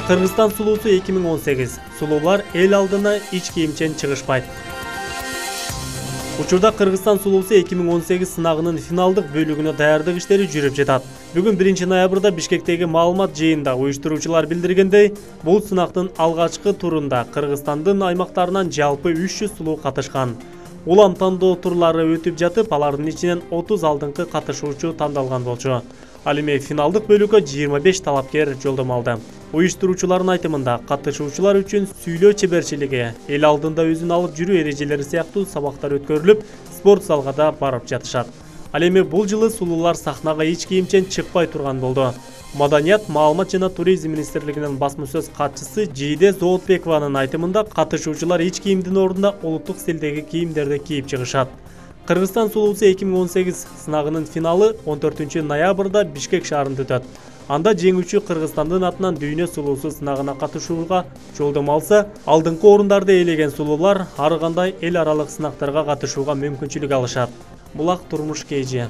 Кыргызстан сулуусу 2018. Сулуулар эл алдына ич кийимчен чыгышпайт. Учурда Кыргызстан сулуусу 2018 сынагынын финалдык бөлүгүнө даярдык иштери жүрүп жатат. Бүгүн 1-ноябрда Бишкектеги маалымат жыйынында уюштуруучулар билдиргендей, бул сынактын алгачкы турунда Кыргызстандын аймактарынан жалпы 300 сулуу катышкан. Улам тандоо турлары өтүп жатып, алардын ичинен 30 алдыңкы катышуучу тандалган болчу. Ал эми финалдык бөлүккө 25 талапкер жолдомо алды. Уюштуруучулардын айтымында, катышуучулар үчүн сүйлөө чеберчилиги, эл алдында өзүн алып жүрүү эрежелери сыяктуу сабактар өткөрүлүп, спорт залга да барып жатышат. Ал эми бул жылы сулуулар сахнага ич кийимчен чыкпай турган болду. Маданият, маалымат жана туризм министрлигинин басма сөз катчысы Жийде Зоотбекованын айтымында, катышуучулар ич кийимдин ордуна улуттук стилдеги кийимдерди кийип чыгышат. Кыргызстан сулуусу 2018 сынагынын финалы 14-ноябрда Бишкек шаарында өтөт. Анда жеңүүчү Кыргызстандын атынан дүйнө сулуусу сынагына катышууга жолдомо алса, алдыңкы орундарды ээлеген сулуулар ары кандай эл аралык сынактарга катышууга мүмкүнчүлүк алышат. Булак турмуш KG.